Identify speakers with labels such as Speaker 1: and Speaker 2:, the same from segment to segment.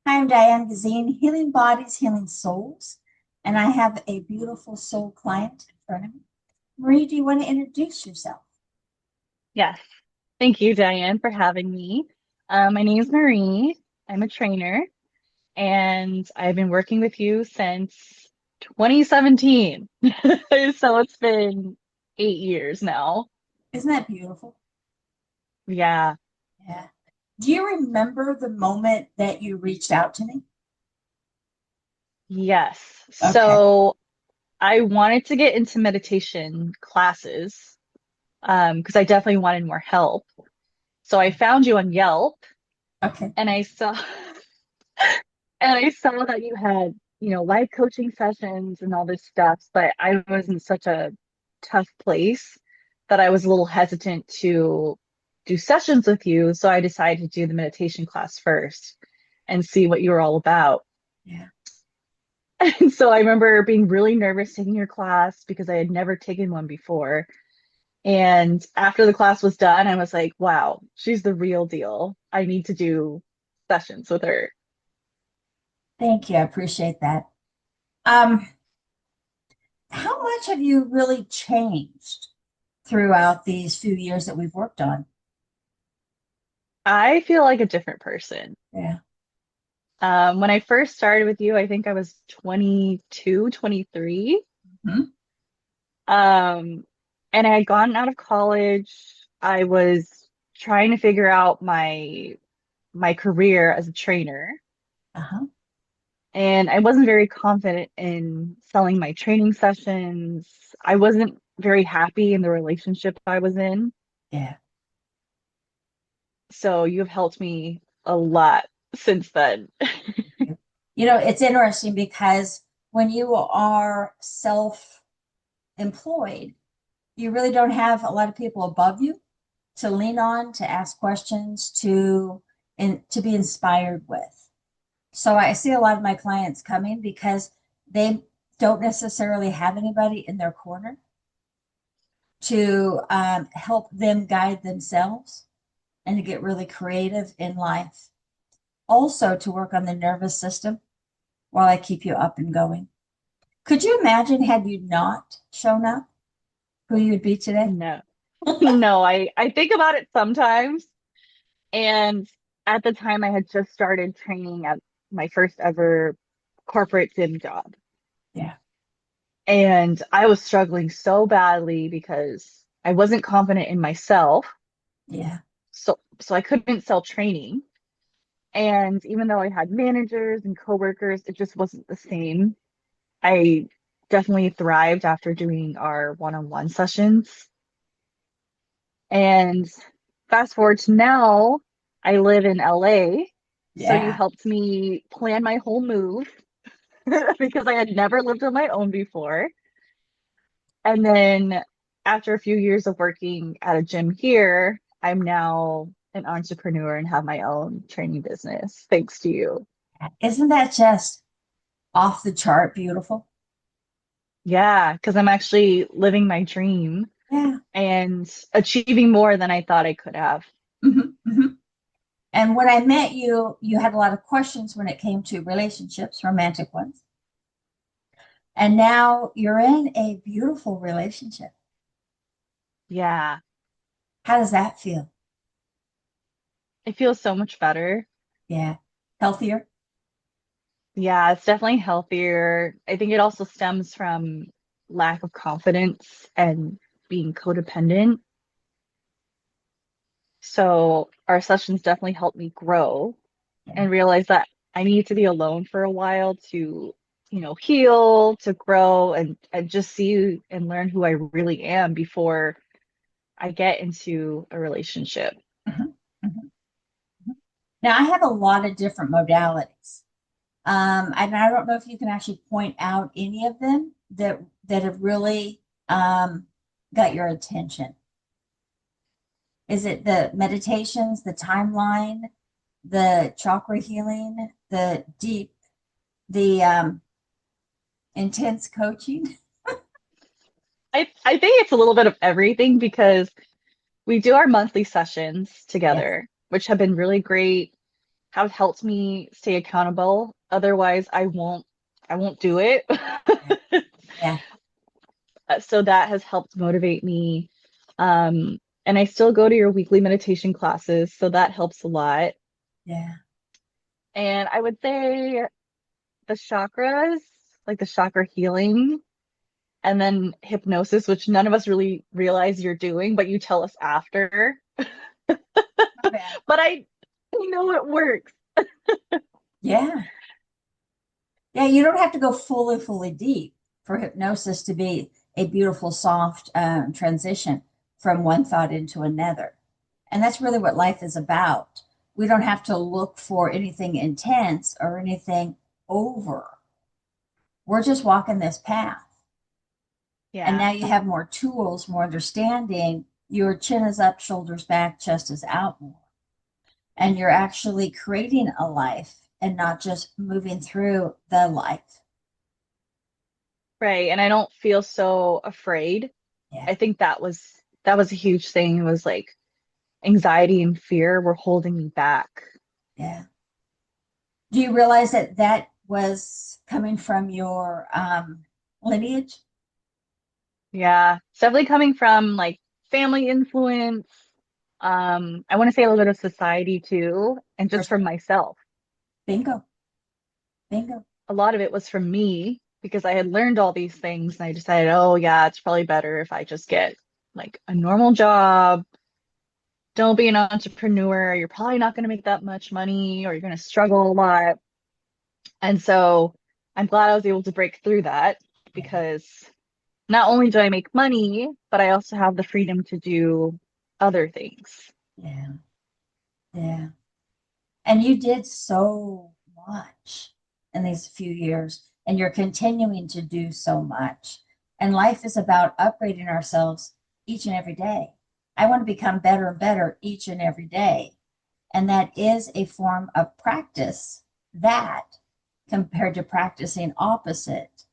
Speaker 1: Hi, I'm Diane Gazine, Healing Bodies, Healing Souls. And I have a beautiful soul client in front of me. Marie, do you want to introduce yourself?
Speaker 2: Yes. Thank you, Diane, for having me. My name is Marie. I'm a trainer, and I've been working with you since 2017. So it's been 8 years now.
Speaker 1: Isn't that beautiful?
Speaker 2: Yeah.
Speaker 1: Yeah. Do you remember the moment that you reached out to me?
Speaker 2: Yes.
Speaker 1: Okay.
Speaker 2: So I wanted to get into meditation classes because I definitely wanted more help. So I found you on Yelp
Speaker 1: Okay.
Speaker 2: and I saw And I saw that you had, life coaching sessions and all this stuff, but I was in such a tough place that I was a little hesitant to do sessions with you. So I decided to do the meditation class first and see what you were all about.
Speaker 1: Yeah.
Speaker 2: And so I remember being really nervous taking your class because I had never taken one before. And after the class was done, I was like, wow, she's the real deal. I need to do sessions with her.
Speaker 1: Thank you. I appreciate that. Um, how much have you really changed throughout these few years that we've worked on?
Speaker 2: I feel like a different person.
Speaker 1: Yeah.
Speaker 2: When I first started with you, I think I was 22, 23.
Speaker 1: Hmm.
Speaker 2: Um, and I had gotten out of college. I was trying to figure out my career as a trainer,
Speaker 1: Uh-huh.
Speaker 2: and I wasn't very confident in selling my training sessions. I wasn't very happy in the relationship I was in.
Speaker 1: Yeah.
Speaker 2: So you've helped me a lot since then.
Speaker 1: It's interesting because when you are self-employed, you really don't have a lot of people above you to lean on, to ask questions, to be inspired with. So I see a lot of my clients coming because they don't necessarily have anybody in their corner to help them guide themselves and to get really creative in life. Also, to work on the nervous system while I keep you up and going. Could you imagine had you not shown up, who you would be today?
Speaker 2: No. No, I think about it sometimes. And at the time, I had just started training at my first ever corporate gym job.
Speaker 1: Yeah,
Speaker 2: And I was struggling so badly because I wasn't confident in myself.
Speaker 1: yeah.
Speaker 2: So I couldn't sell training. And even though I had managers and coworkers, it just wasn't the same. I definitely thrived after doing our one-on-one sessions. And fast forward to now, I live in LA. So you
Speaker 1: Yeah.
Speaker 2: helped me plan my whole move because I had never lived on my own before. And then after a few years of working at a gym here, I'm now an entrepreneur and have my own training business, thanks to you.
Speaker 1: Isn't that just off the chart beautiful?
Speaker 2: Yeah, because I'm actually living my dream
Speaker 1: Yeah.
Speaker 2: and achieving more than I thought I could have.
Speaker 1: Hmm. Hmm. And when I met you, you had a lot of questions when it came to relationships, romantic ones. And now you're in a beautiful relationship.
Speaker 2: Yeah,
Speaker 1: How does that feel?
Speaker 2: it feels so much better.
Speaker 1: Yeah. Healthier?
Speaker 2: Yeah, it's definitely healthier. I think it also stems from lack of confidence and being codependent. So our sessions definitely helped me grow
Speaker 1: Yeah.
Speaker 2: and realize that I need to be alone for a while to, heal, to grow and just see and learn who I really am before I get into a relationship.
Speaker 1: Mhm. Mhm. Now, I have a lot of different modalities. And I don't know if you can actually point out any of them that have really got your attention. Is it the meditations, the timeline, the chakra healing, the intense coaching?
Speaker 2: I think it's a little bit of everything because we do our monthly sessions
Speaker 1: Yes.
Speaker 2: together, which have been really great. have helped me stay accountable. Otherwise, I won't do it.
Speaker 1: Yeah. Yeah.
Speaker 2: So that has helped motivate me. And I still go to your weekly meditation classes, so that helps a lot.
Speaker 1: Yeah.
Speaker 2: And I would say the chakras, like the chakra healing, and then hypnosis, which none of us really realize you're doing, but you tell us after.
Speaker 1: Not bad.
Speaker 2: But I know it works.
Speaker 1: Yeah. Yeah. You don't have to go fully deep for hypnosis to be a beautiful, soft transition from one thought into another. And that's really what life is about. We don't have to look for anything intense or anything over. We're just walking this path. And
Speaker 2: Yeah.
Speaker 1: now you have more tools, more understanding. Your chin is up, shoulders back, chest is out more. And you're actually creating a life and not just moving through the life.
Speaker 2: Right. And I don't feel so afraid.
Speaker 1: Yeah.
Speaker 2: I think that was a huge thing. It was like anxiety and fear were holding me back.
Speaker 1: Yeah. Do you realize that that was coming from your lineage?
Speaker 2: Yeah. It's definitely coming from like family influence. I want to say a little bit of society too, and
Speaker 1: For
Speaker 2: just from
Speaker 1: sure.
Speaker 2: myself.
Speaker 1: Bingo. Bingo.
Speaker 2: A lot of it was from me because I had learned all these things and I decided, oh yeah, it's probably better if I just get like a normal job. Don't be an entrepreneur. You're probably not going to make that much money or you're going to struggle a lot. And so I'm glad I was able to break through that
Speaker 1: Yeah.
Speaker 2: because not only do I make money, but I also have the freedom to do other things.
Speaker 1: Yeah. Yeah. And you did so much in these few years, and you're continuing to do so much. And life is about upgrading ourselves each and every day. I want to become better and better each and every day. And that is a form of practice that compared to practicing opposite,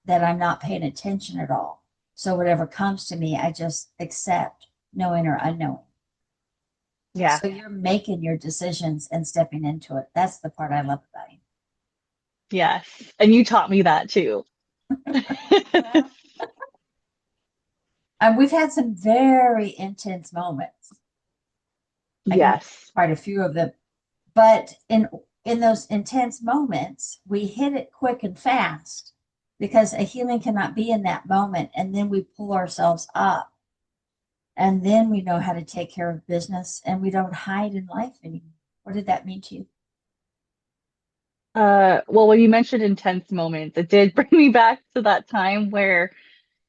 Speaker 1: that I'm not paying attention at all. So whatever comes to me, I just accept, knowing or unknowing.
Speaker 2: Yeah.
Speaker 1: So you're making your decisions and stepping into it. That's the part I love about you.
Speaker 2: Yes. And you taught me that too.
Speaker 1: Well, we've had some very intense moments. I can
Speaker 2: Yes.
Speaker 1: quite a few of them, but in those intense moments, we hit it quick and fast because a healing cannot be in that moment, and then we pull ourselves up, and then we know how to take care of business, and we don't hide in life anymore. What did that mean to you?
Speaker 2: Well, when you mentioned intense moments, it did bring me back to that time where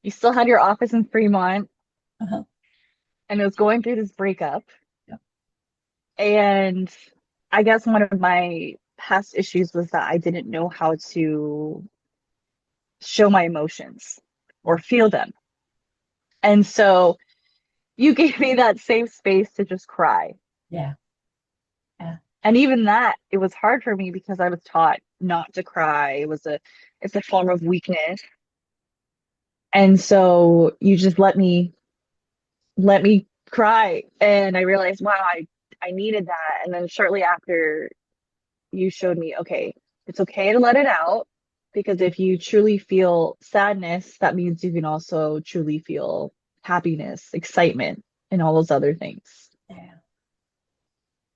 Speaker 2: you still had your office in Fremont
Speaker 1: Uh-huh.
Speaker 2: and it was going through this breakup.
Speaker 1: Yeah.
Speaker 2: And I guess one of my past issues was that I didn't know how to show my emotions or feel them. And so you gave me that safe space to just cry.
Speaker 1: Yeah. Yeah.
Speaker 2: And even that, it was hard for me because I was taught not to cry. It's a form of weakness. And so you just let me cry. And I realized, wow, I needed that. And then shortly after you showed me, okay, it's okay to let it out because if you truly feel sadness, that means you can also truly feel happiness, excitement, and all those other things.
Speaker 1: Yeah.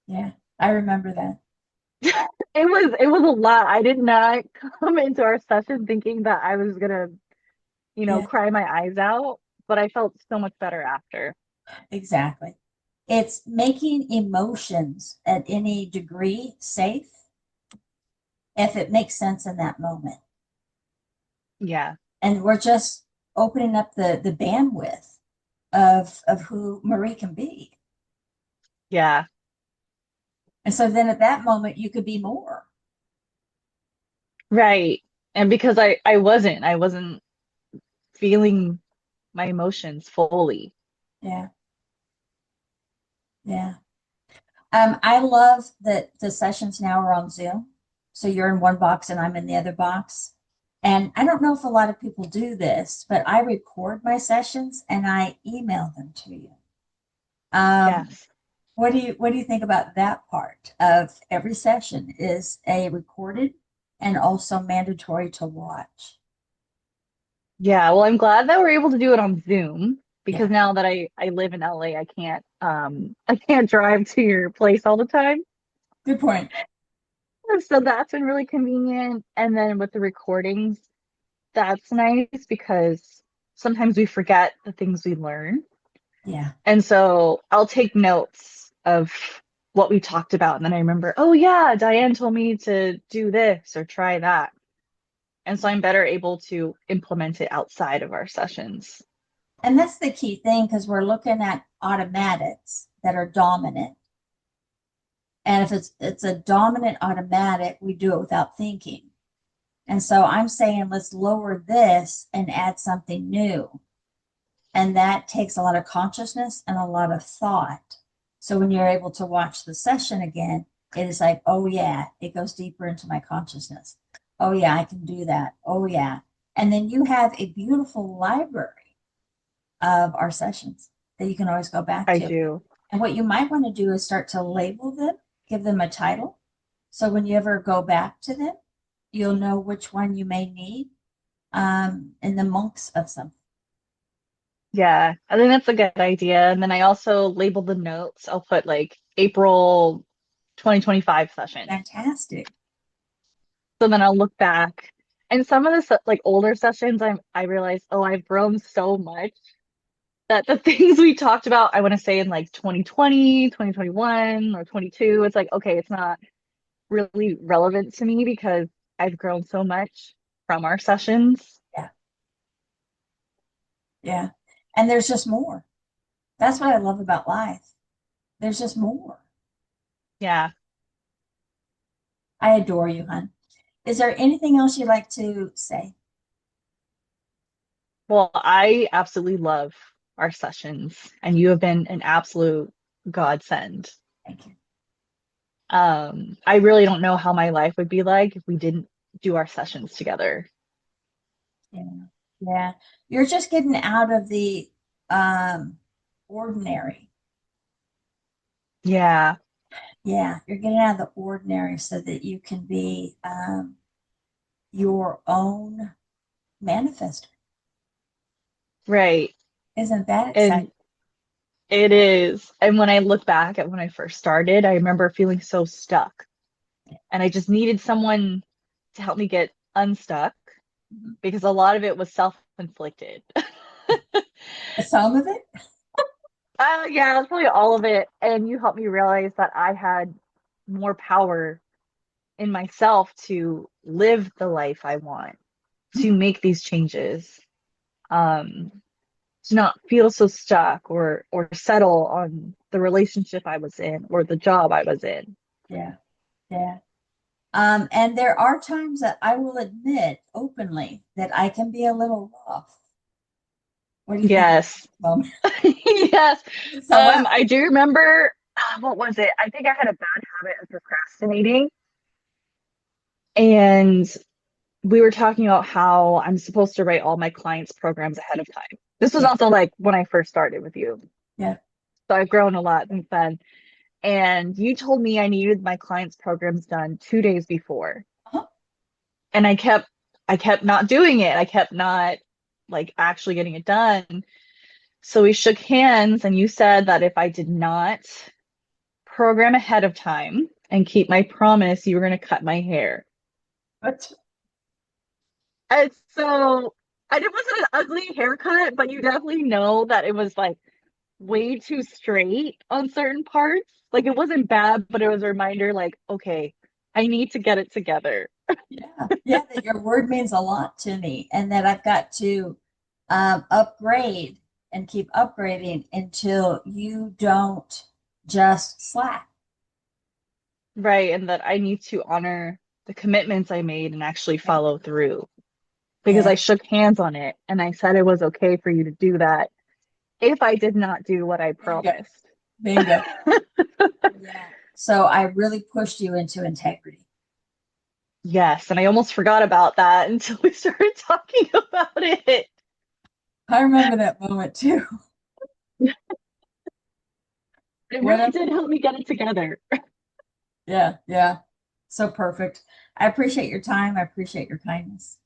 Speaker 1: Yeah. I remember that.
Speaker 2: It was a lot. I did not come into our session thinking that I was gonna,
Speaker 1: Yeah.
Speaker 2: cry my eyes out, but I felt so much better after.
Speaker 1: Exactly. It's making emotions at any degree safe if it makes sense in that moment.
Speaker 2: Yeah.
Speaker 1: And we're just opening up the bandwidth of who Marie can be.
Speaker 2: Yeah.
Speaker 1: And so then at that moment you could be more.
Speaker 2: Right. And because I wasn't feeling my emotions fully.
Speaker 1: Yeah. Yeah. I love that the sessions now are on Zoom. So you're in one box and I'm in the other box. And I don't know if a lot of people do this, but I record my sessions and I email them to you. Um,
Speaker 2: Yes.
Speaker 1: What do you think about that part of every session is a recorded and also mandatory to watch?
Speaker 2: Yeah, well, I'm glad that we're able to do it on Zoom because
Speaker 1: Yeah,
Speaker 2: now that I live in LA, I can't drive to your place all the time.
Speaker 1: good point.
Speaker 2: So that's been really convenient. And then with the recordings, that's nice because sometimes we forget the things we learn.
Speaker 1: Yeah.
Speaker 2: And so I'll take notes of what we talked about. And then I remember, oh, yeah, Diane told me to do this or try that. And so I'm better able to implement it outside of our sessions.
Speaker 1: And that's the key thing because we're looking at automatics that are dominant. And if it's a dominant automatic, we do it without thinking. And so I'm saying let's lower this and add something new. And that takes a lot of consciousness and a lot of thought. So when you're able to watch the session again, it is like, oh yeah, it goes deeper into my consciousness. Oh yeah, I can do that. Oh yeah. And then you have a beautiful library of our sessions that you can always go back
Speaker 2: I
Speaker 1: to.
Speaker 2: do.
Speaker 1: And what you might want to do is start to label them, give them a title. So when you ever go back to them, you'll know which one you may need in the monks of something.
Speaker 2: Yeah, I think that's a good idea. And then I also label the notes. I'll put like April 2025 session.
Speaker 1: Fantastic.
Speaker 2: So then I'll look back. And some of the like older sessions, I realized, oh, I've grown so much that the things we talked about, I want to say in like 2020, 2021, or 22, it's like, okay, it's not really relevant to me because I've grown so much from our sessions.
Speaker 1: Yeah. Yeah. And there's just more. That's what I love about life. There's just more.
Speaker 2: Yeah.
Speaker 1: I adore you, hon. Is there anything else you'd like to say?
Speaker 2: Well, I absolutely love our sessions, and you have been an absolute godsend.
Speaker 1: Thank you.
Speaker 2: I really don't know how my life would be like if we didn't do our sessions together.
Speaker 1: Yeah. Yeah. You're just getting out of the ordinary.
Speaker 2: Yeah,
Speaker 1: Yeah. You're getting out of the ordinary so that you can be your own manifester.
Speaker 2: right.
Speaker 1: Isn't that exciting?
Speaker 2: And it is. And when I look back at when I first started, I remember feeling so stuck. And I just needed someone to help me get unstuck
Speaker 1: Mhm.
Speaker 2: because a lot of it was self-inflicted.
Speaker 1: Some of it?
Speaker 2: Yeah, that's probably all of it. And you helped me realize that I had more power in myself to live the life I want, to make these changes, um, to not feel so stuck or settle on the relationship I was in or the job I was in.
Speaker 1: Yeah. Yeah. And there are times that I will admit openly that I can be a little rough. What do you think about
Speaker 2: Yes.
Speaker 1: that moment?
Speaker 2: Yes.
Speaker 1: So what?
Speaker 2: I do remember, what was it? I think I had a bad habit of procrastinating. And we were talking about how I'm supposed to write all my clients' programs ahead of time. This was
Speaker 1: Yeah,
Speaker 2: also like when I first started with you.
Speaker 1: yeah.
Speaker 2: So I've grown a lot since then. And you told me I needed my clients' programs done 2 days before.
Speaker 1: Uh-huh.
Speaker 2: And I kept not doing it. I kept not like actually getting it done. So we shook hands and you said that if I did not program ahead of time and keep my promise, you were going to cut my hair.
Speaker 1: But
Speaker 2: And so it wasn't an ugly haircut, but you definitely know that it was like way too straight on certain parts. Like it wasn't bad, but it was a reminder like, okay, I need to get it together.
Speaker 1: yeah, yeah, that your word means a lot to me and that I've got to upgrade and keep upgrading until you don't just slack.
Speaker 2: Right. And that I need to honor the commitments I made and actually
Speaker 1: Yeah,
Speaker 2: follow through because
Speaker 1: yeah,
Speaker 2: I shook hands on it and I said it was okay for you to do that if I did not do what I
Speaker 1: bingo,
Speaker 2: promised.
Speaker 1: bingo. Yeah. So I really pushed you into integrity.
Speaker 2: Yes. And I almost forgot about that until we started talking about it.
Speaker 1: I remember that moment too.
Speaker 2: It really
Speaker 1: Whatever.
Speaker 2: did help me get it together.
Speaker 1: Yeah, yeah. So perfect. I appreciate your time. I appreciate your kindness.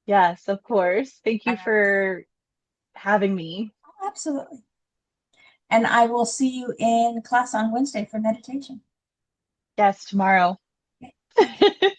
Speaker 2: Yes, of course. Thank you
Speaker 1: Uh,
Speaker 2: for having me.
Speaker 1: Absolutely. And I will see you in class on Wednesday for meditation.
Speaker 2: Yes, tomorrow.
Speaker 1: Okay, bye.